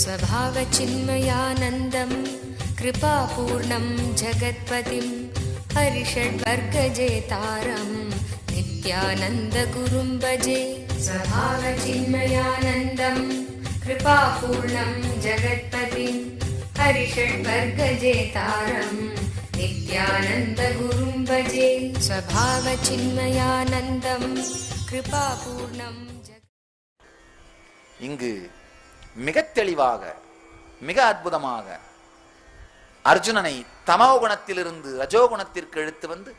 स्वभावचिन्मयानन्दं कृपापूर्णं जगत्पतिं हरिषड्वर्गजेतारं नित्यानन्दगुरुं भजे। स्वभावचिन्मयानन्दं कृपापूर्णं जगत्पतिं हरिषड्वर्गजेतारं नित्यानन्दगुरुं भजे। स्वभावचिन्मयानन्दं कृपापूर्णं இங்கு மிக தெளிவாக மிக அற்புதமாக அர்ஜுனனை தமோகுணத்திலிருந்து ரஜோகுணத்திற்கு எடுத்து வந்து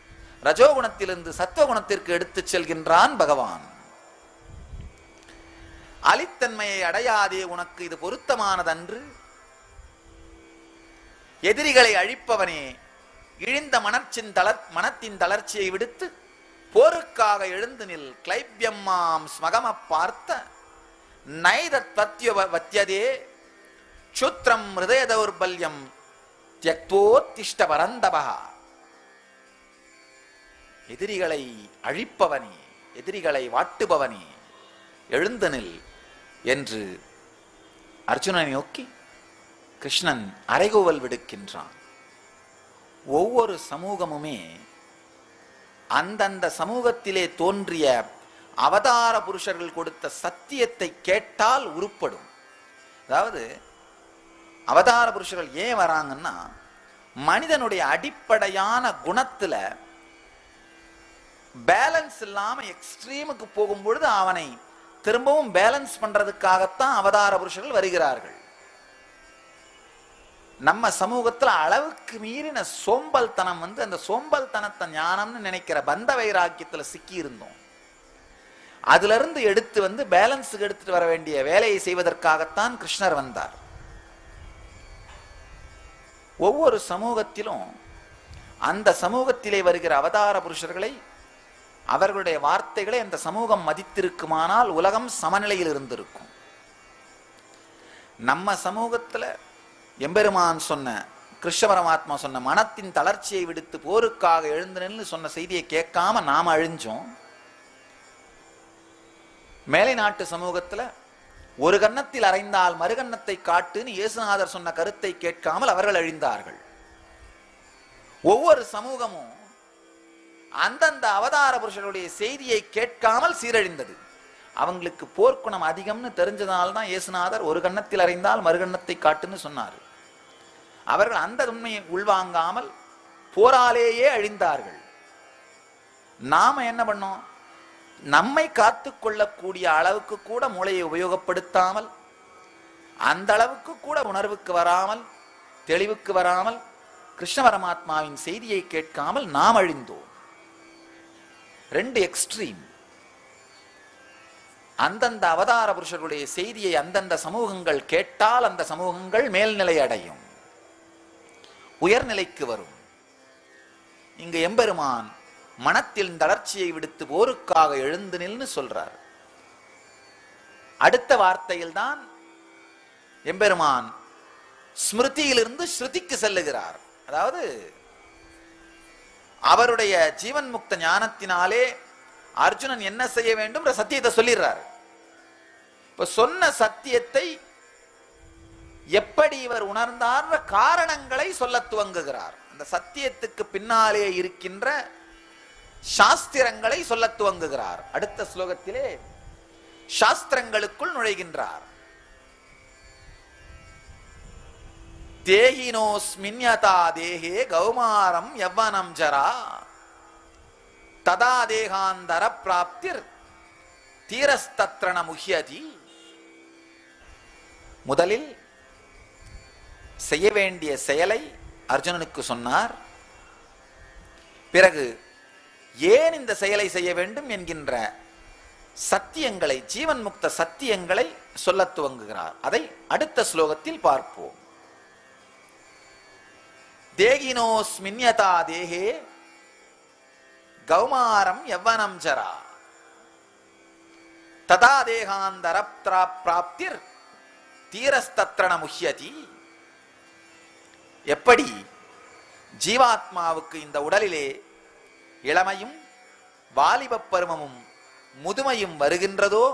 ரஜோகுணத்திலிருந்து சத்துவகுணத்திற்கு எடுத்துச் செல்கின்றான் பகவான். அலித்தன்மையை அடையாதே, உனக்கு இது பொருத்தமானதன்று. எதிரிகளை அழிப்பவனே, இழிந்த மனத்தின் தளர்ச்சியை விடுத்து போருக்காக எழுந்து நில். கிளைப்யம்மாம் ஸ்மகம பார்த்த நைதத்வத்யவத்யதே க்ஷுத்ரம் ஹிருதய தௌர்பல்யம் த்யக்தோத்திஷ்ட பரந்தபா. எதிரிகளை அழிப்பவனே, எதிரிகளை வாட்டுபவனே, எழுந்து நில் என்று அர்ஜுனனை நோக்கி கிருஷ்ணன் அறைகூவல் விடுக்கின்றான். ஒவ்வொரு சமூகமுமே அந்தந்த சமூகத்திலே தோன்றிய அவதார புருஷர்கள் கொடுத்த சத்தியத்தை கேட்டால் உருப்படும். அதாவது அவதார புருஷர்கள் ஏன் வராங்கன்னா, மனிதனுடைய அடிப்படையான குணத்துல பேலன்ஸ் இல்லாம எக்ஸ்ட்ரீமுக்கு போகும்பொழுது அவனை திரும்பவும் பேலன்ஸ் பண்றதுக்காகத்தான் அவதார புருஷர்கள் வருகிறார்கள். நம்ம சமூகத்துல அளவுக்கு மீறின சோம்பல்தனம் அந்த சோம்பல்தனத்தை ஞானம்னு நினைக்கிற பந்த வைராக்கியத்துல சிக்கி இருந்தோம். அதுல இருந்து எடுத்து பேலன்ஸுக்கு எடுத்துட்டு வர வேண்டிய வேலையை செய்வதற்காகத்தான் கிருஷ்ணர் வந்தார். ஒவ்வொரு சமூகத்திலும் அந்த சமூகத்திலே வருகிற அவதார புருஷர்களை, அவர்களுடைய வார்த்தைகளை அந்த சமூகம் மதித்திருக்குமானால் உலகம் சமநிலையில் இருந்திருக்கும். நம்ம சமூகத்துல எம்பெருமான் சொன்ன, கிருஷ்ண பரமாத்மா சொன்ன மனத்தின் தளர்ச்சியை விடுத்து போருக்காக எழுந்து நின்று சொன்ன செய்தியை கேட்காம நாம அழிஞ்சோம். மேலை நாட்டு சமூகத்துல ஒரு கன்னத்தில் அறைந்தால் மறுகன்னத்தை காட்டுன்னு இயேசுநாதர் சொன்ன கருத்தை கேட்காமல் அவர்கள் அழிந்தார்கள். ஒவ்வொரு சமூகமும் அந்தந்த அவதார புருஷருடைய செய்தியை கேட்காமல் சீரழிந்தது. அவங்களுக்கு போர்க்குணம் அதிகம்னு தெரிஞ்சதால்தான் இயேசுநாதர் ஒரு கன்னத்தில் அறைந்தால் மறுகன்னத்தை காட்டுன்னு சொன்னார். அவர்கள் அந்த உண்மையை உள்வாங்காமல் போராலேயே அழிந்தார்கள். நாம என்ன பண்ணோம்? நம்மை காத்து கொள்ளக்கூடிய அளவுக்கு கூட மூளையை உபயோகப்படுத்தாமல், அந்த அளவுக்கு கூட உணர்வுக்கு வராமல், தெளிவுக்கு வராமல், கிருஷ்ண பரமாத்மாவின் செய்தியை கேட்காமல் நாம் அழிந்தோம். ரெண்டு எக்ஸ்ட்ரீம். அந்தந்த அவதார புருஷர்களுடைய செய்தியை அந்தந்த சமூகங்கள் கேட்டால் அந்த சமூகங்கள் மேல்நிலை அடையும், உயர்நிலைக்கு வரும். இங்கு எம்பெருமான் மனத்தில் தளர்ச்சியை விடுத்து போருக்காக எழுந்து நில்னு சொல்றார். அடுத்த வார்த்தையில் தான் எம்பெருமான் ஸ்மிருதியிலிருந்து ஸ்ருதிக்கு செல்லுகிறார். அதாவது அவருடைய ஜீவன் முக்த ஞானத்தினாலே அர்ஜுனன் என்ன செய்ய வேண்டும் சத்தியத்தை சொல்லிடுறார். இப்ப சொன்ன சத்தியத்தை எப்படி இவர் உணர்ந்தார் காரணங்களை சொல்ல துவங்குகிறார். அந்த சத்தியத்துக்கு பின்னாலே இருக்கின்ற சாஸ்திரங்களை சொல்ல துவங்குகிறார். அடுத்த ஸ்லோகத்திலே சாஸ்திரங்களுக்குள் நுழைகின்றார். தேகினோஸ்மின்யதா தேஹே கௌமாரம் யவ்வனம் ஜரா ததா தேகாந்தர பிராப்திர் தீரஸ்தத்ரண முஹ்யதி. முதலில் செய்ய வேண்டிய செயலை அர்ஜுனனுக்கு சொன்னார். பிறகு ஏன் இந்த செயலை செய்ய வேண்டும் என்கின்ற சத்தியங்களை, ஜீவன் முக்த சத்தியங்களை சொல்ல துவங்குகிறார். அதை அடுத்த ஸ்லோகத்தில் பார்ப்போம். தேகினோஸ்மின்யதா தேஹே கௌமாரம் யவ்வனம் ஜரா ததா தேகாந்தர பிராப்திர் தீரஸ்தத்ரண முஹ்யதி. எப்படி ஜீவாத்மாவுக்கு இந்த உடலிலே இளமையும் வாலிப பருவமும் முதுமையும் வருகின்றதோ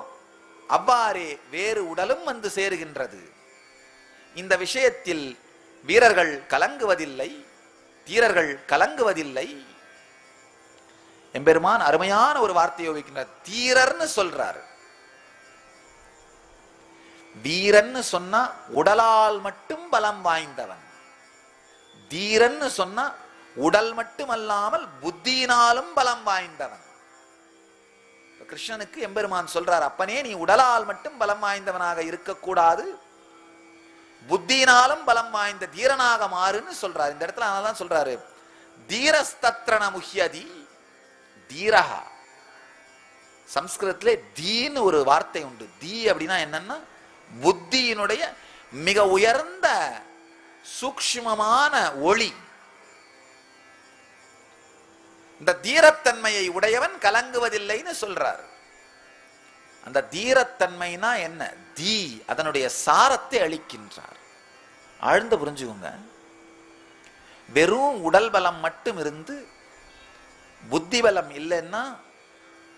அவ்வாறே வேறு உடலும் வந்து சேருகின்றது. இந்த விஷயத்தில் வீரர்கள் கலங்குவதில்லை, தீரர்கள் கலங்குவதில்லை. எம்பெருமான் அருமையான ஒரு வார்த்தையை உபயோகிக்கின்றார். தீரர்னு சொல்றார். வீரன்னு சொன்னா உடலால் மட்டும் பலம் வாய்ந்தவன். தீரன்னு சொன்னா உடல் மட்டுமல்லாமல் புத்தியினாலும் பலம் வாய்ந்தவன். கிருஷ்ணனுக்கு எம்பெருமான் சொல்றார், அப்பனே நீ உடலால் மட்டும் பலம் வாய்ந்தவனாக இருக்கக்கூடாது, புத்தியினாலும் பலம் வாய்ந்த தீரனாக மாறுன்னு சொல்றாரு. இந்த இடத்துல அதனாலதான் சொல்றாரு, தீரஸ்தத்ரண முஹ்யதி. தீரஹா சம்ஸ்கிருதத்திலே தீன்னு ஒரு வார்த்தை உண்டு. தீ அப்படின்னா என்னன்னா புத்தியினுடைய மிக உயர்ந்த சூக்ஷ்மமான ஒளி. இந்த தீரத்தன்மையை உடையவன் கலங்குவதில்லைன்னு சொல்றார். அந்த தீரத்தன்மைனா என்ன? தீ அதனுடைய சாரத்தை அளிக்கின்றார். ஆழ்ந்து புரிஞ்சுக்கோங்க. வெறும் உடல் பலம் மட்டும் இருந்து புத்தி பலம் இல்லைன்னா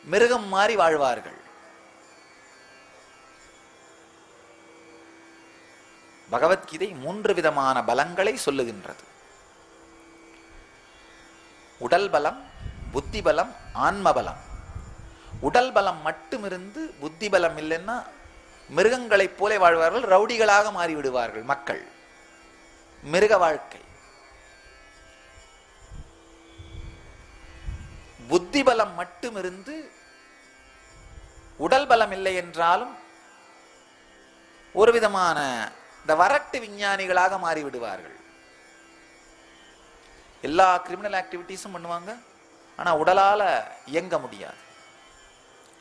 மிருகம் மாறி வாழ்வார்கள். பகவத்கீதை 3 விதமான பலங்களை சொல்லுகின்றது. உடல் பலம், புத்தி பலம், ஆன்ம பலம். உடல் பலம் மட்டும் இருந்து புத்தி பலம் இல்லைன்னா மிருகங்களைப் போல வாழ்வார்கள், ரவுடிகளாக மாறிவிடுவார்கள் மக்கள். மிருக வாழ்க்கை. புத்தி பலம் மட்டும் இருந்து உடல் பலம் இல்லை என்றாலும் ஒரு விதமான இந்த வரட்டு விஞ்ஞானிகளாக மாறிவிடுவார்கள். எல்லா கிரிமினல் ஆக்டிவிட்டிஸும் பண்ணுவாங்க, ஆனா உடலால இயங்க முடியாது.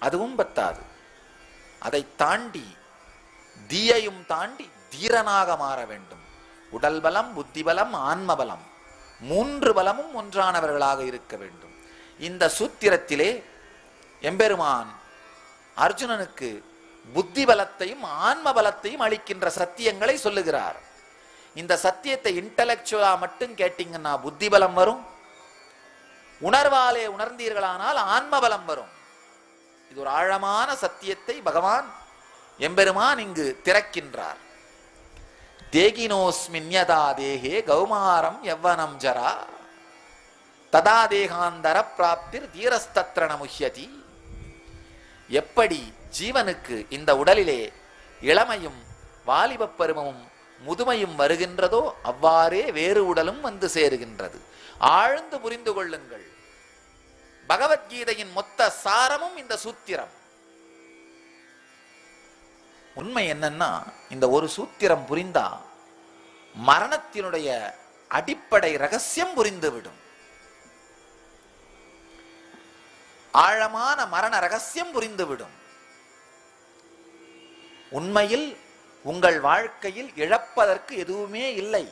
அதுவும் பத்தாது, அதை தாண்டி தீயையும் தாண்டி தீரனாக மாற வேண்டும். உடல் பலம், புத்தி பலம், ஆன்ம பலம், 3 பலமும் ஒன்றானவர்களாக இருக்க வேண்டும். இந்த சூத்திரத்திலே எம்பெருமான் அர்ஜுனனுக்கு புத்தி பலத்தையும் ஆன்ம பலத்தையும் அளிக்கின்ற சத்தியங்களை சொல்லுகிறார். இந்த சத்தியத்தை இன்டலெக்சுவலா மட்டும் கேட்டீங்கன்னா புத்தி பலம் வரும், உணர்வாலே உணர்ந்தீர்களானால் ஆன்ம பலம் வரும். இது ஒரு ஆழமான சத்தியத்தை பகவான் எம்பெருமான் இங்கு திறக்கின்றார். தேகினோஸ்மின்யதா தேகே கௌமாரம் யவ்வனம் ஜரா ததா தேகாந்தர பிராப்திர் தீரஸ்தத்ரண முஹ்யதி. எப்படி ஜீவனுக்கு இந்த உடலிலே இளமையும் வாலிபப் பருவமும் முதுமையும் வருகின்றதோ அவ்வாறே வேறு உடலும் வந்து சேருகின்றது. ஆழ்ந்து புரிந்து கொள்ளுங்கள். பகவத்கீதையின் மொத்த சாரமும் இந்த சூத்திரம். உண்மை என்னன்னா, இந்த ஒரு சூத்திரம் புரிந்தா மரணத்தினுடைய அடிப்படை ரகசியம் புரிந்துவிடும். ஆழமான மரண ரகசியம் புரிந்துவிடும். உண்மையில் உங்கள் வாழ்க்கையில் இழப்பதற்கு எதுவுமே இல்லை.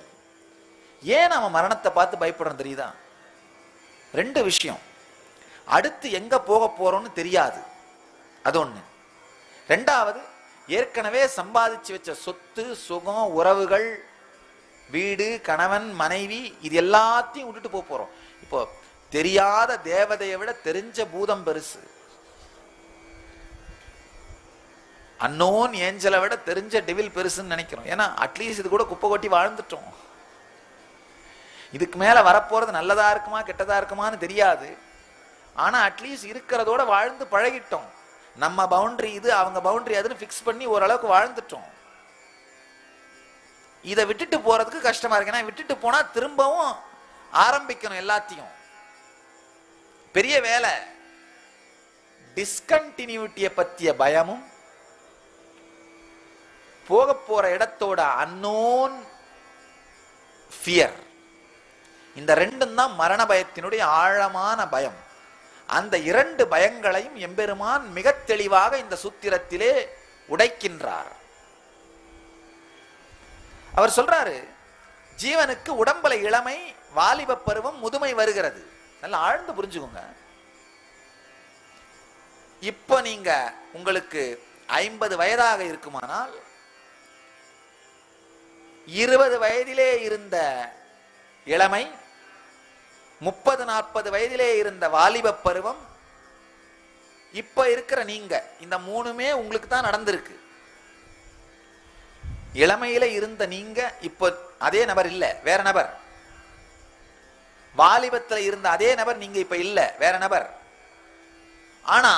ஏன் நாம மரணத்தை பார்த்து பயப்படணும் தெரியுதா? 2 விஷயம். அடுத்து எங்க போக போறோம்னு தெரியாது, அது ஒண்ணு. 2வது, ஏற்கனவே சம்பாதிச்சு வச்ச சொத்து, சுகம், உறவுகள், வீடு, கணவன், மனைவி, இது எல்லாத்தையும் விட்டுட்டு போறோம். இப்போ தெரியாத தேவதையை விட தெரிஞ்ச பூதம் பெருசு. அன்னோன் ஏஞ்சலை விட தெரிஞ்ச டெவில் பெருசுன்னு நினைக்கிறோம். ஏன்னா அட்லீஸ்ட் இது கூட குப்பை கொட்டி வாழ்ந்துட்டோம். இதுக்கு மேல வரப்போறது நல்லதா இருக்குமா கெட்டதா இருக்குமான்னு தெரியாது. ஆனா அட்லீஸ்ட் இருக்கிறதோட வாழ்ந்து பழகிட்டோம். நம்ம பவுண்டரி இது, அவங்க பவுண்டரி அதுன்னு பிக்ஸ் பண்ணி ஓரளவுக்கு வாழ்ந்துட்டோம். இதை விட்டுட்டு போறதுக்கு கஷ்டமா இருக்கு. ஏன்னா விட்டுட்டு போனா திரும்பவும் ஆரம்பிக்கணும் எல்லாத்தையும். பெரிய வேலை. டிஸ்கண்டினியூட்டியை பற்றிய பயமும் போக போற இடத்தோட அன்னோன் ஃபியர், இந்த 2ம் தான் மரண பயத்தினுடைய ஆழமான பயம். அந்த 2 பயங்களையும் எம்பெருமான் மிக தெளிவாக இந்த சூத்திரத்திலே உடைக்கின்றார். அவர் சொல்றாரு, ஜீவனுக்கு உடம்புல இளமை, வாலிப பருவம், முதுமை வருகிறது. நல்லா ஆழ்ந்து புரிஞ்சுக்கோங்க. இப்ப நீங்க உங்களுக்கு 50 வயதாக இருக்குமானால் 20 வயதிலே இருந்த இளமை, 30-40 வயதிலே இருந்த வாலிப பருவம், இப்ப இருக்கிற நீங்க, இந்த 3மே உங்களுக்கு தான் நடந்திருக்கு. இளமையில இருந்த நீங்க இப்போ அதே நபர் இல்ல, வேற நபர். வாலிபத்துல இருந்த அதே நபர் நீங்க இப்ப இல்ல, வேற நபர். ஆனா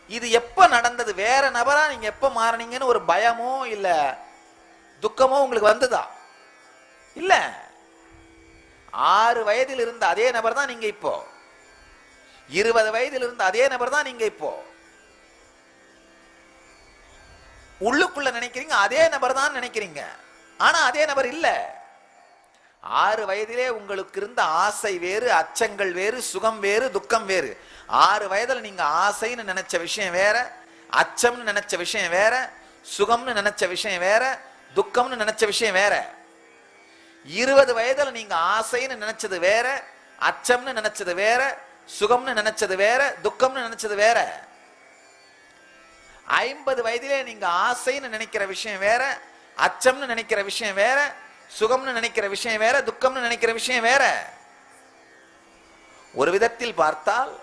இது எப்ப நடந்தது? வேற நபரா நீங்க எப்ப மாறினீங்கன்னு ஒரு பயமோ இல்ல துக்கமோ உங்களுக்கு வந்ததா? இல்ல. 6 வயதில் இருந்த அதே நபர் தான் நீங்க இப்போ. 20 வயதில் இருந்த அதே நபர் தான் நீங்க இப்போ. உள்ளுக்குள்ள நினைக்கிறீங்க அதே நபர் தான் நினைக்கிறீங்க, ஆனா அதே நபர் இல்ல. 6 வயதிலே உங்களுக்கு இருந்த ஆசை வேறு, அச்சங்கள் வேறு, சுகம் வேறு, துக்கம் வேறு. 6 வயதுல நீங்க ஆசைன்னு நினைச்ச விஷயம் வேற, அச்சம்னு நினைச்ச விஷயம் வேற, சுகம்னு நினைச்ச விஷயம் வேற, துக்கம்னு நினைச்ச விஷயம் வேற. 20 வயதுல நீங்க ஆசைன்னு நினைச்சது வேற, அச்சம்னு நினைச்சது வேற, சுகம்னு நினைச்சது வேற, துக்கம்னு நினைச்சது வேற. 50 வயதிலே நீங்க ஆசைன்னு நினைக்கிற விஷயம் வேற, அச்சம்னு நினைக்கிற விஷயம் வேற, சுகம்னு நினைக்கிற விஷயம் வேற, துக்கம்னு நினைக்கிற விஷயம் வேற. ஒரு விதத்தில் பார்த்தால்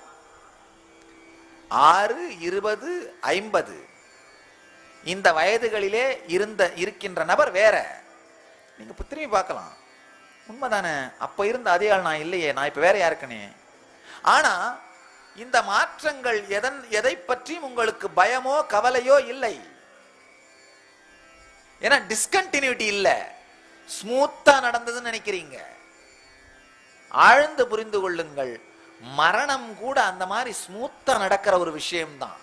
6, 20, 50 இந்த வயதுகளிலே இருக்கின்ற நபர் வேற. நீங்க திரும்பி பார்க்கலாம், உண்மைதானே? அப்ப இருந்த அதே ஆள் நான் இல்லையே, நான் இப்ப வேற யாருக்கனே. ஆனா இந்த மாற்றங்கள் எதை பற்றியும் உங்களுக்கு பயமோ கவலையோ இல்லை. ஏன்னா டிஸ்கண்டினியூட்டி இல்ல, ஸ்மூத்தா நடந்ததுன்னு நினைக்கிறீங்க. ஆழ்ந்து புரிந்து கொள்ளுங்கள், மரணம் கூட அந்த மாதிரி ஸ்மூத்தா நடக்கிற ஒரு விஷயம்தான்.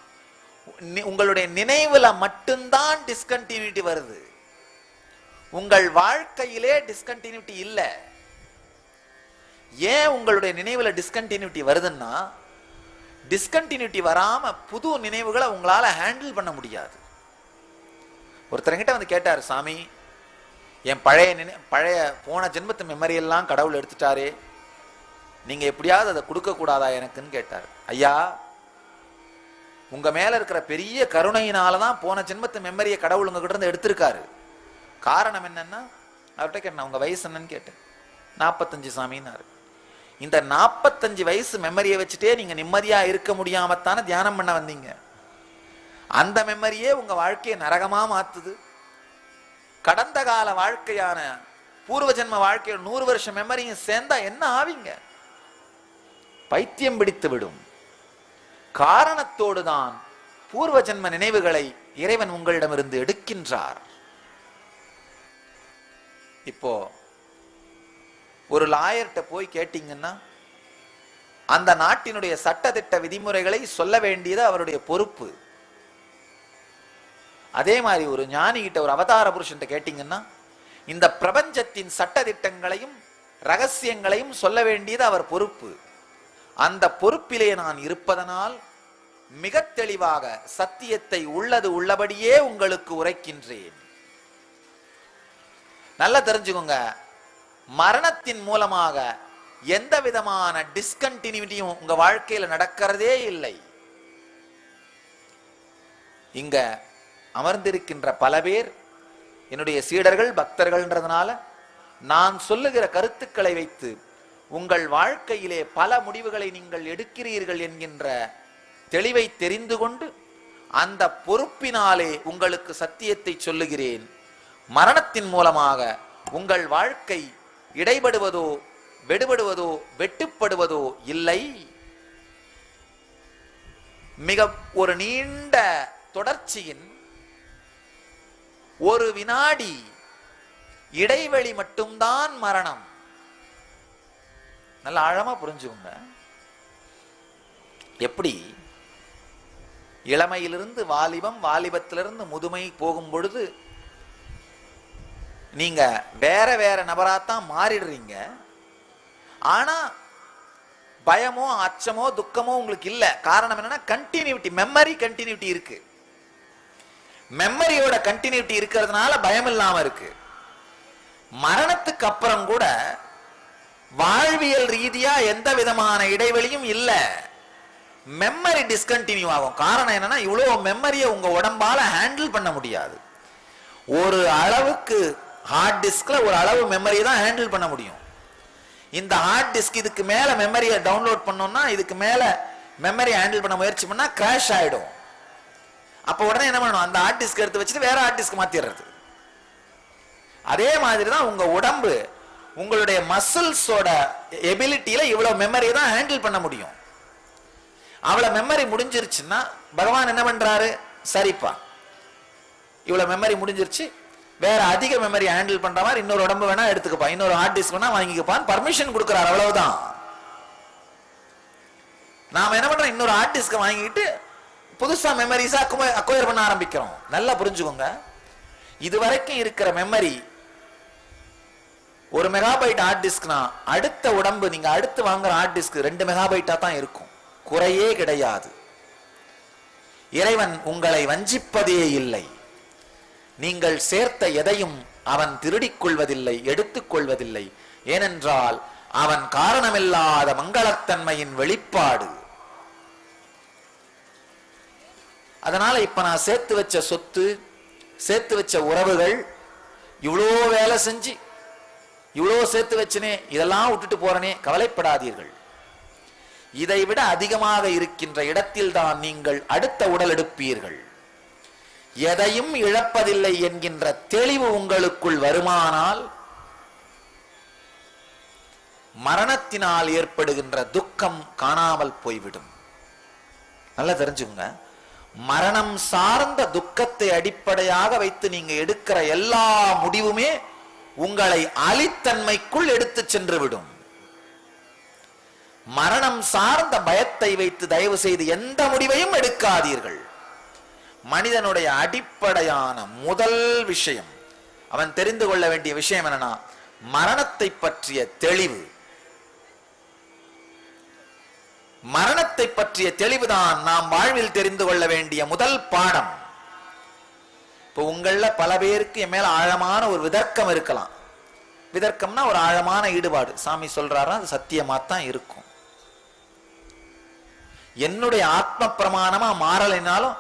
உங்களுடைய நினைவுல மட்டும்தான் டிஸ்கண்டினியூட்டி வருது, உங்கள் வாழ்க்கையிலே டிஸ்கண்டினியூட்டி இல்ல. ஏன் உங்களுடைய நினைவுல டிஸ்கண்டினியூட்டி வருதுன்னா, டிஸ்கண்டினியூட்டி வராம புது நினைவுகளை உங்களால ஹேண்டில் பண்ண முடியாது. ஒருத்தர்கிட்ட வந்து கேட்டார், சாமி என் பழைய போன ஜென்மத்து மெமரி எல்லாம் கடவுள் எடுத்துட்டாரே, நீங்க எப்படியாவது அதை கொடுக்க கூடாதா எனக்குன்னு கேட்டார். ஐயா, உங்க மேல இருக்கிற பெரிய கருணையினாலதான் போன ஜென்மத்து மெமரியை கடவுள் உங்க கிட்ட இருந்து எடுத்திருக்காரு. காரணம் என்னன்னா, அவர்கிட்ட கேட்டேன் உங்க வயசு என்னன்னு கேட்டேன். 45 சாமின்னாரு. இந்த 45 வயசு மெமரியை வச்சுட்டே நீங்க நிம்மதியா இருக்க முடியாமத்தான தியானம் பண்ண வந்தீங்க. அந்த மெமரியே உங்க வாழ்க்கையை நரகமா மாத்துது. கடந்த கால வாழ்க்கையான பூர்வ ஜென்ம வாழ்க்கையோட 100 வருஷம் மெமரியும் சேர்ந்தா என்ன ஆவீங்க? பைத்தியம் பிடித்து விடும். காரணத்தோடு தான் பூர்வ ஜென்ம நினைவுகளை இறைவன் உங்களிடமிருந்து எடுக்கின்றார். இப்போ ஒரு லாயர்கிட்ட போய் கேட்டீங்கன்னா, அந்த நாட்டினுடைய சட்டதிட்ட விதிமுறைகளை சொல்ல வேண்டியது அவருடைய பொறுப்பு. அதே மாதிரி ஒரு ஞானி கிட்ட, ஒரு அவதார புருஷன் கேட்டீங்கன்னா, இந்த பிரபஞ்சத்தின் சட்டதிட்டங்களையும் ரகசியங்களையும் சொல்ல வேண்டியது அவர் பொறுப்பு. அந்த பொறுப்பிலே நான் இருப்பதனால் மிக தெளிவாக சத்தியத்தை உள்ளது உள்ளபடியே உங்களுக்கு உரைக்கின்றேன். நல்லா தெரிஞ்சுக்கோங்க, மரணத்தின் மூலமாக எந்த விதமான டிஸ்கண்டினியூட்டியும் உங்க வாழ்க்கையில நடக்கிறதே இல்லை. இங்க அமர்ந்திருக்கின்ற பல பேர் என்னுடைய சீடர்கள், பக்தர்கள்ன்றதுனால நான் சொல்லுகிற கருத்துக்களை வைத்து உங்கள் வாழ்க்கையிலே பல முடிவுகளை நீங்கள் எடுக்கிறீர்கள் என்கின்ற தெளிவை தெரிந்து கொண்டு அந்த பொறுப்பினாலே உங்களுக்கு சத்தியத்தை சொல்லுகிறேன். மரணத்தின் மூலமாக உங்கள் வாழ்க்கை இடைபடுவதோ வெடுபடுவதோ வெட்டுப்படுவதோ இல்லை. மிக ஒரு நீண்ட தொடர்ச்சியின் ஒரு வினாடி இடைவெளி மட்டும்தான் மரணம். நல்ல ஆழமா புரிஞ்சுக்கோங்க. எப்படி இளமையிலிருந்து வாலிபம், வாலிபத்திலிருந்து முதுமை போகும் பொழுது நீங்க வேற வேற நபராத்தான் மாறிடுறீங்க. ஆனா பயமோ அச்சமோ துக்கமோ உங்களுக்கு இல்ல. காரணம் என்னன்னா, கண்டினியூட்டி, மெமரி கண்டினியூட்டி இருக்கு. மெமரியோட கண்டினியூட்டி இருக்கிறதுனால பயம் இல்லாம இருக்கு. மரணத்துக்கு அப்புறம் கூட வாழ்வியல் ரீதியா எந்த விதமான இடைவெளியும் இல்ல. மெமரி டிஸ்கண்டினியூ ஆகும். காரணம் என்னன்னா, இவ்வளவு மெமரியை உங்க உடம்பால ஹேண்டில் பண்ண முடியாது. ஒரு அளவுக்கு ஹார்ட் டிஸ்க்ல ஒரு அளவு மெமரியை தான் ஹேண்டில் பண்ண முடியும். இந்த ஹார்ட் டிஸ்க் இதுக்கு மேல மெமரியை டவுன்லோட் பண்ணோம்னா, இதுக்கு மேல மெமரி ஹேண்டில் பண்ண முயற்சி பண்ணா கிராஷ் ஆயிடும். அப்ப உடனே என்ன பண்ணணும், அந்த ஹார்ட் டிஸ்க் எடுத்து வச்சுட்டு வேற ஹார்ட் டிஸ்க் மாத்திடுறது. அதே மாதிரி தான் உங்க உடம்பு உங்களுடைய மசில்ஸோட எபிலிட்டியில இவ்வளவு மெமரியை தான் ஹேண்டில் பண்ண முடியும். அவ்வளவு மெமரி முடிஞ்சிருச்சுன்னா பகவான் என்ன பண்றாரு, சரிப்பா இவ்வளவு மெமரி முடிஞ்சிருச்சு, வேற அதிக மெமரி ஹேண்டில் பண்ற மாதிரி இன்னொரு உடம்பு வேணா எடுத்துக்கப்பா, இன்னொரு ஹார்ட் டிஸ்க் வேணா வாங்கிக்கப்பான்னு பர்மிஷன் கொடுக்கிறார். அவ்வளவுதான். நாம என்ன பண்றோம், இன்னொரு ஹார்ட் டிஸ்க் வாங்கிட்டு புதுசா மெமரிஸா அக்வயர் பண்ண ஆரம்பிக்கிறோம். நல்லா புரிஞ்சுக்கோங்க, இதுவரைக்கும் இருக்கிற மெமரி 1 மெகாபைட் ஹார்ட் டிஸ்க்னா அடுத்த உடம்பு நீங்க அடுத்து வாங்குற ஹார்ட் டிஸ்க் 2 மெகாபைட்டா தான் இருக்கும், குறையே கிடையாது. இறைவன் உங்களை வஞ்சிப்பதே இல்லை. நீங்கள் சேர்த்த எதையும் அவன் திருடிக் கொள்வதில்லை, எடுத்துக் கொள்வதில்லை. ஏனென்றால் அவன் காரணமில்லாத மங்களத்தன்மையின் வெளிப்பாடு. அதனால இப்ப நான் சேர்த்து வச்ச சொத்து, சேர்த்து வச்ச உறவுகள், இவ்வளோ வேலை செஞ்சு இவ்வளோ சேர்த்து வச்சனே, இதெல்லாம் விட்டுட்டு போறனே, கவலைப்படாதீர்கள். இதை விட அதிகமாக இருக்கின்ற இடத்தில் தான் நீங்கள் அடுத்த உடல் எடுப்பீர்கள். எதையும் இழப்பதில்லை என்கின்ற தெளிவு உங்களுக்குள் வருமானால் மரணத்தினால் ஏற்படுகின்ற துக்கம் காணாமல் போய்விடும். நல்லா தெரிஞ்சுங்க, மரணம் சார்ந்த துக்கத்தை அடிப்படையாக வைத்து நீங்க எடுக்கிற எல்லா முடிவுமே உங்களை அலித்தன்மைக்குள் எடுத்து சென்று விடும். மரணம் சார்ந்த பயத்தை வைத்து தயவு செய்து எந்த முடிவையும் எடுக்காதீர்கள். மனிதனுடைய அடிப்படையான முதல் விஷயம், அவன் தெரிந்து கொள்ள வேண்டிய விஷயம் என்னன்னா மரணத்தை பற்றிய தெளிவு. மரணத்தை பற்றிய தெளிவுதான் நாம் வாழ்வில் தெரிந்து கொள்ள வேண்டிய முதல் பாடம். இப்போ உங்கள பல பேருக்கு என் மேல ஆழமான ஒரு விதர்க்கம் இருக்கலாம். விதர்க்கம்னா ஒரு ஆழமான ஈடுபாடு. சாமி சொல்றாரா, அது சத்தியமா தான் இருக்கும். என்னுடைய ஆத்ம பிரமாணமா மாறலைனாலும்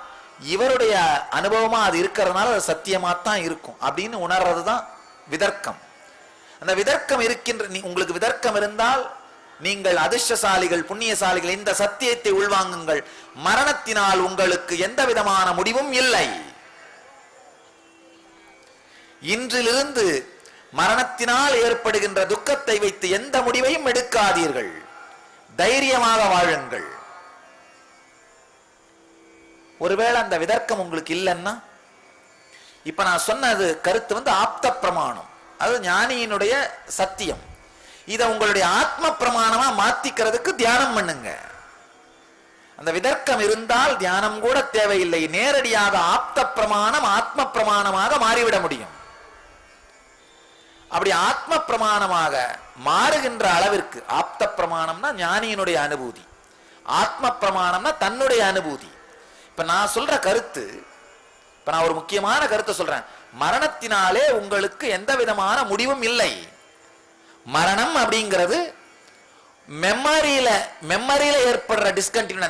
இவருடைய அனுபவமா அது இருக்கிறதுனால அது சத்தியமா தான் இருக்கும் அப்படின்னு உணர்றதுதான் விதர்க்கம். அந்த விதர்க்கம் இருக்கின்ற உங்களுக்கு விதர்க்கம் இருந்தால் நீங்கள் அதிர்ஷ்டசாலிகள், புண்ணியசாலிகள். இந்த சத்தியத்தை உள்வாங்குங்கள், மரணத்தினால் உங்களுக்கு எந்த விதமான முடிவும் இல்லை. இன்றிலிருந்து மரணத்தினால் ஏற்படுகின்ற துக்கத்தை வைத்து எந்த முடிவையும் எடுக்காதீர்கள். தைரியமாக வாழுங்கள். ஒருவேளை அந்த விதர்க்கம் உங்களுக்கு இல்லைன்னா, இப்ப நான் சொன்னது கருத்து ஆப்த பிரமாணம், அது ஞானியினுடைய சத்தியம். இதை உங்களுடைய ஆத்ம பிரமாணமா மாத்திக்கிறதுக்கு தியானம் பண்ணுங்க. அந்த விதர்க்கம் இருந்தால் தியானம் கூட தேவையில்லை, நேரடியாக ஆப்த பிரமாணம் ஆத்ம பிரமாணமாக மாறிவிட முடியும். அப்படி ஆத்ம பிரமாணமாக மாறுகின்ற அளவிற்கு, ஆப்த பிரமாணம்னா ஞானியினுடைய அனுபூதி, ஆத்ம பிரமாணம்னா தன்னுடைய அனுபூதி. இப்ப நான் சொல்ற கருத்து, இப்ப நான் ஒரு முக்கியமான கருத்தை சொல்றேன், மரணத்தினாலே உங்களுக்கு எந்த விதமான முடிவும் இல்லை. மரணம் அப்படிங்கிறது மெமரியில ஏற்படுற டிஸ்கண்டினியூ,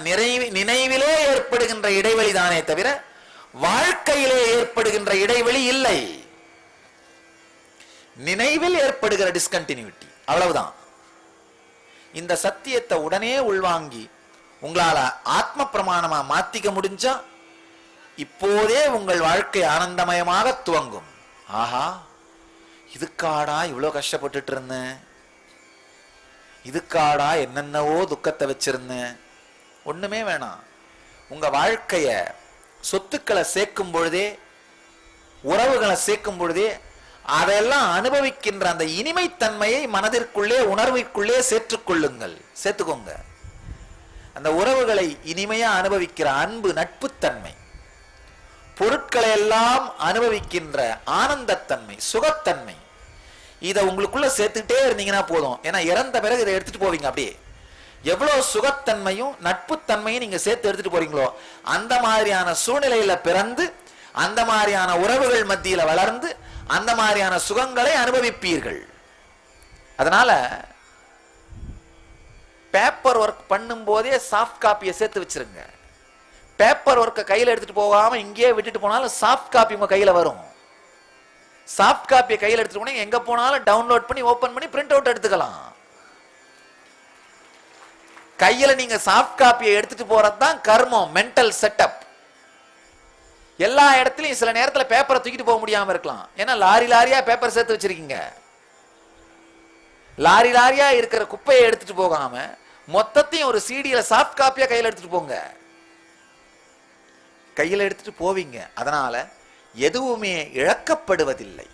நினைவிலே ஏற்படுகின்ற இடைவெளி தானே தவிர வாழ்க்கையிலே ஏற்படுகின்ற இடைவெளி இல்லை. நினைவில் ஏற்படுகிற டிஸ்கண்டினியூட்டி, அவ்வளவுதான். இந்த சத்தியத்தை உடனே உள்வாங்கி உங்களால ஆத்ம பிரமாணமா மாத்திக்க முடிஞ்சா இப்போதே உங்கள் வாழ்க்கை ஆனந்தமயமாக துவங்கும். ஆஹா, இதுக்காடா இவ்வளவு கஷ்டப்பட்டுட்டு இருந்தேன், இதுக்காடா என்னென்னவோ துக்கத்தை வச்சிருந்தேன். ஒண்ணுமே வேணாம். உங்க வாழ்க்கைய சொத்துக்களை சேர்க்கும் பொழுதே, உறவுகளை சேர்க்கும் பொழுதே அதெல்லாம் அனுபவிக்கின்ற அந்த இனிமைத்தன்மையை மனதிற்குள்ளே, உணர்வுக்குள்ளே சேர்த்துக்கோங்க. அந்த உறவுகளை இனிமையா அனுபவிக்கிற அன்பு, நட்புத்தன்மை, பொருட்களை எல்லாம் அனுபவிக்கின்ற ஆனந்தத்தன்மை, சுகத்தன்மை, இதை உங்களுக்குள்ள சேர்த்துட்டே இருந்தீங்கன்னா போதும். ஏன்னா இறந்த பிறகு இதை எடுத்துட்டு போவீங்க. அப்படியே எவ்வளவு சுகத்தன்மையும் நட்புத்தன்மையும் நீங்க சேர்த்து எடுத்துட்டு போறீங்களோ அந்த மாதிரியான சூழ்நிலையில பிறந்து, அந்த மாதிரியான உறவுகள் மத்தியில வளர்ந்து, அந்த மாதிரியான சுகங்களை அனுபவிப்பீர்கள். அதனால பேப்பர் ஒர்க் பண்ணும் போதே சாஃப்ட் காப்பியை சேர்த்து வச்சிருங்க. பேப்பர் ஒர்க்கை கையில எடுத்துட்டு போகாம இங்கேயே விட்டுட்டு போனாலும் சாஃப்ட் காப்பி உங்க கையில வரும். சாஃப்ட் காப்பியை கையில் எடுத்துட்டு போனா எங்க போனாலும் டவுன்லோட் பண்ணி ஓபன் பண்ணி பிரிண்ட் அவுட் எடுத்துக்கலாம். கையில நீங்க சாஃப்ட் காப்பியை எடுத்துட்டு போறது தான் கர்மம், மென்டல் செட்டப். எல்லா இடத்துலயும் சில நேரத்துல பேப்பரை தூக்கிட்டு போக முடியாம இருக்கலாம். ஏன்னா லாரி லாரியா பேப்பர் சேர்த்து வச்சிருக்கீங்க. லாரி லாரியா இருக்கிற குப்பையை எடுத்துட்டு போகாம மொத்தத்தையும் ஒரு சீடியில சாஃப்ட் காப்பியா கையில எடுத்துட்டு போங்க. கையில எடுத்துட்டு போவீங்க. அதனால எதுவுமே இழக்கப்படுவதில்லை.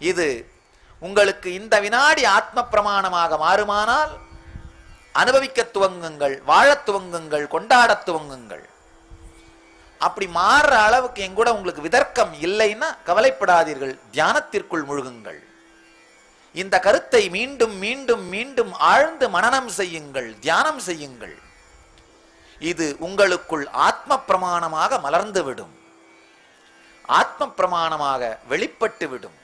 இது உங்களுக்கு இந்த வினாடி ஆத்ம பிரமாணமாக மாறுமானால் அனுபவிக்க துவங்குங்கள், வாழ துவங்குங்கள், கொண்டாட துவங்குங்கள். அப்படி மாறுற அளவுக்கு எங்கூட உங்களுக்கு விதர்க்கம் இல்லைன்னா கவலைப்படாதீர்கள், தியானத்திற்குள் முழுகுங்கள். இந்த கருத்தை மீண்டும் மீண்டும் மீண்டும் ஆழ்ந்து மனனம் செய்யுங்கள், தியானம் செய்யுங்கள். இது உங்களுக்குள் ஆத்ம பிரமாணமாக மலர்ந்து விடும், ஆத்ம பிரமாணமாக வெளிப்பட்டு விடும்.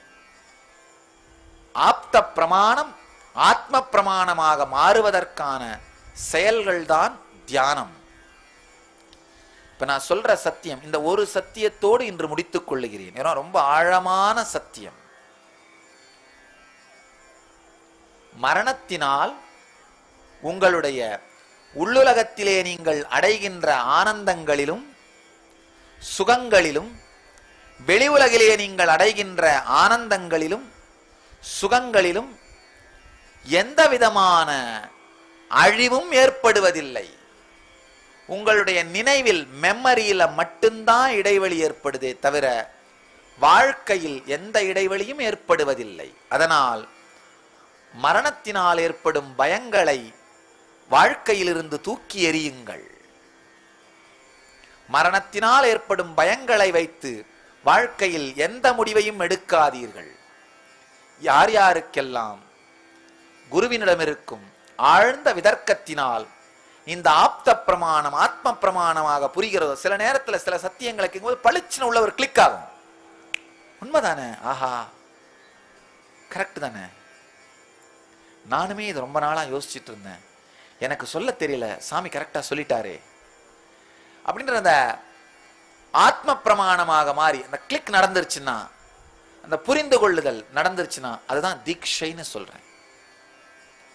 ஆப்த பிரமாணம் ஆத்ம பிரமாணமாக மாறுவதற்கான செயல்கள்தான் தியானம். இப்ப நான் சொல்ற சத்தியம், இந்த ஒரு சத்தியத்தோடு இன்று முடித்துக் கொள்ளுகிறேன். ஏன்னா ரொம்ப ஆழமான சத்தியம். மரணத்தினால் உங்களுடைய உள்ளுலகத்திலே நீங்கள் அடைகின்ற ஆனந்தங்களிலும் சுகங்களிலும், வெளி உலகிலே நீங்கள் அடைகின்ற ஆனந்தங்களிலும் சுகங்களிலும் எந்த விதமான அழிவும் ஏற்படுவதில்லை. உங்களுடைய நினைவில், மெமரியில மட்டும்தான் இடைவெளி ஏற்படுதே தவிர வாழ்க்கையில் எந்த இடைவெளியும் ஏற்படுவதில்லை. அதனால் மரணத்தினால் ஏற்படும் பயங்களை வாழ்க்கையிலிருந்து தூக்கி எறியுங்கள். மரணத்தினால் ஏற்படும் பயங்களை வைத்து வாழ்க்கையில் எந்த முடிவையும் எடுக்காதீர்கள். யார் யாருக்கெல்லாம் குருவினிடம் இருக்கும் ஆழ்ந்த விதர்க்கத்தினால் இந்த ஆப்த பிரமாணம் ஆத்ம பிரமாணமாக புரிகிறதோ, சில நேரத்தில் சில சத்தியங்களை கேட்கும்போது பளிச்சுன்னு உள்ள ஒரு கிளிக் ஆகும். உண்மைதானே, ஆஹா கரெக்ட் தானே, நானுமே இது ரொம்ப நாளா யோசிச்சுட்டு இருந்தேன், எனக்கு சொல்ல தெரியல, சாமி கரெக்டா சொல்லிட்டாரே அப்படின்ற அந்த ஆத்ம பிரமாணமாக மாறி அந்த கிளிக் நடந்துருச்சுன்னா, அந்த புரிந்து கொள்ளுதல் நடந்துருச்சுன்னா அதுதான் தீட்சைன்னு சொல்றேன்.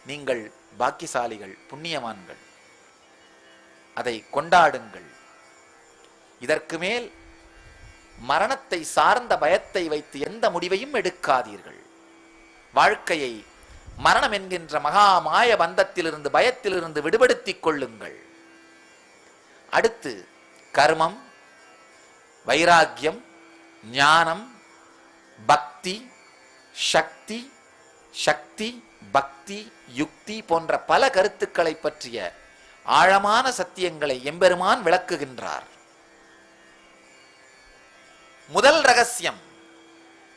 நீங்கள் பாக்கியசாலிகள், புண்ணியவான்கள், அதை கொண்டாடுங்கள். இதற்கு மேல் மரணத்தை சார்ந்த பயத்தை வைத்து எந்த முடிவையும் எடுக்காதீர்கள். வாழ்க்கையை மரணம் என்கின்ற மகா மாய பந்தத்திலிருந்து, பயத்திலிருந்து விடுபடுத்திக் கொள்ளுங்கள். அடுத்து கர்மம், வைராக்கியம், ஞானம், பக்தி, சக்தி, சக்தி பக்தி, யுக்தி போன்ற பல கருத்துக்களை பற்றிய ஆழமான சத்தியங்களை எம்பெருமான் விளக்குகின்றார். முதல் ரகசியம்,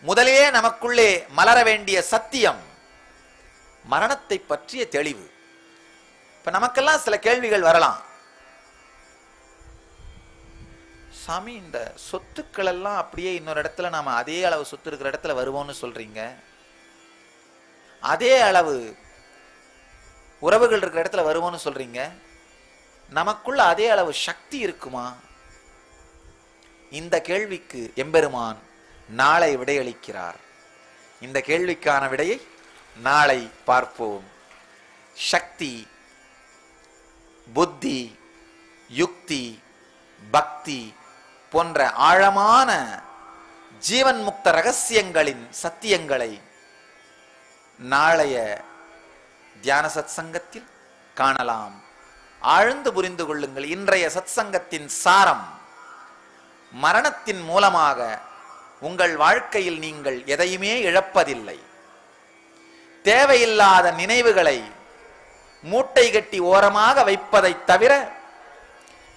முதலே நமக்குள்ளே மலர வேண்டிய சத்தியம், மரணத்தை பற்றிய தெளிவு. இப்ப நமக்கெல்லாம் சில கேள்விகள் வரலாம். சாமி, இந்த சொத்துக்கள் எல்லாம் அப்படியே இன்னொரு இடத்துல நாம அதே அளவு சொத்து இருக்கிற இடத்துல வருவோம்னு சொல்றீங்க, அதே அளவு உறவுகள் இருக்கிற இடத்துல வருவோம்னு சொல்றீங்க, நமக்குள்ள அதே அளவு சக்தி இருக்குமா? இந்த கேள்விக்கு எம்பெருமான் நாளை விடையளிக்கிறார். இந்த கேள்விக்கான விடையை நாளை பார்ப்போம். சக்தி, புத்தி, யுக்தி, பக்தி போன்ற ஆழமான ஜீவன் முக்த ரகசியங்களின் சத்தியங்களை நாளைய தியான சத்சங்கத்தில் காணலாம். ஆழ்ந்து புரிந்து கொள்ளுங்கள். இன்றைய சத்சங்கத்தின் சாரம், மரணத்தின் மூலமாக உங்கள் வாழ்க்கையில் நீங்கள் எதையுமே இழப்பதில்லை. தேவையில்லாத நினைவுகளை மூட்டை கட்டி ஓரமாக வைப்பதை தவிர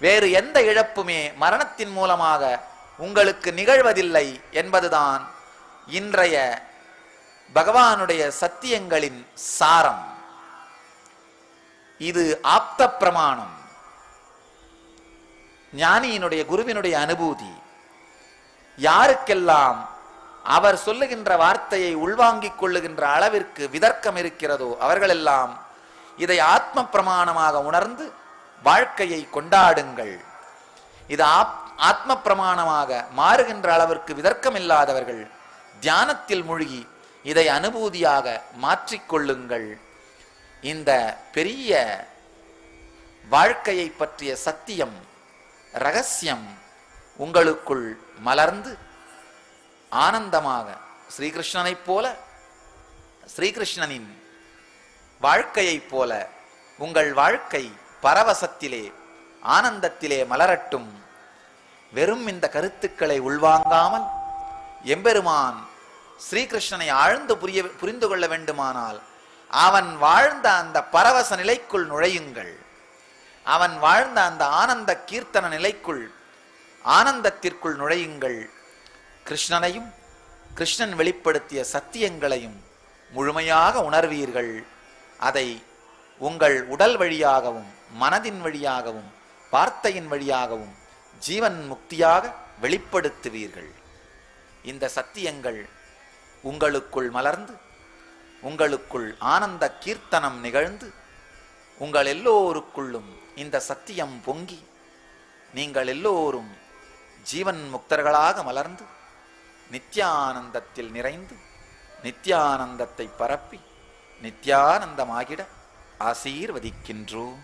வேறு எந்த இழப்புமே மரணத்தின் மூலமாக உங்களுக்கு நிகழ்வதில்லை என்பதுதான் இன்றைய பகவானுடைய சத்தியங்களின் சாரம். இது ஆப்த பிரமாணம், ஞானியினுடைய குருவினுடைய அனுபூதி. யாருக்கெல்லாம் அவர் சொல்லுகின்ற வார்த்தையை உள்வாங்கிக் கொள்ளுகின்ற அளவிற்கு விதர்க்கம் இருக்கிறதோ அவர்களெல்லாம் இதை ஆத்ம பிரமாணமாக உணர்ந்து வாழ்க்கையை கொண்டாடுங்கள். இது ஆத்ம பிரமாணமாக மாறுகின்ற அளவிற்கு விதர்க்கம் இல்லாதவர்கள் தியானத்தில் மூழ்கி இதை அனுபூதியாக மாற்றிக்கொள்ளுங்கள். இந்த பெரிய வாழ்க்கையை பற்றிய சத்தியம், ரகசியம் உங்களுக்குள் மலர்ந்து ஆனந்தமாக ஸ்ரீகிருஷ்ணனைப் போல, ஸ்ரீகிருஷ்ணனின் வாழ்க்கையைப் போல உங்கள் வாழ்க்கை பரவசத்திலே ஆனந்தத்திலே மலரட்டும். வெறும் இந்த கருத்துக்களை உள்வாங்காமல் எம்பெருமான் ஸ்ரீகிருஷ்ணனை ஆழ்ந்து புரிந்து கொள்ள வேண்டுமானால் அவன் வாழ்ந்த அந்த பரவச நிலைக்குள் நுழையுங்கள். அவன் வாழ்ந்த அந்த ஆனந்த கீர்த்தன நிலைக்குள், ஆனந்தத்திற்குள் நுழையுங்கள். கிருஷ்ணனையும் கிருஷ்ணன் வெளிப்படுத்திய சத்தியங்களையும் முழுமையாக உணர்வீர்கள். அதை உங்கள் உடல் வழியாகவும் மனதின் வழியாகவும் வார்த்தையின் வழியாகவும் ஜீவன் முக்தியாக வெளிப்படுத்துவீர்கள். இந்த சத்தியங்கள் உங்களுக்குள் மலர்ந்து உங்களுக்குள் ஆனந்த கீர்த்தனம் நிகழ்ந்து உங்கள் எல்லோருக்குள்ளும் இந்த சத்தியம் பொங்கி நீங்கள் எல்லோரும் ஜீவன் முக்தர்களாக மலர்ந்து நித்யானந்தத்தில் நிறைந்து நித்யானந்தத்தை பரப்பி நித்யானந்தமாகிட ஆசீர்வதிக்கின்றோம்.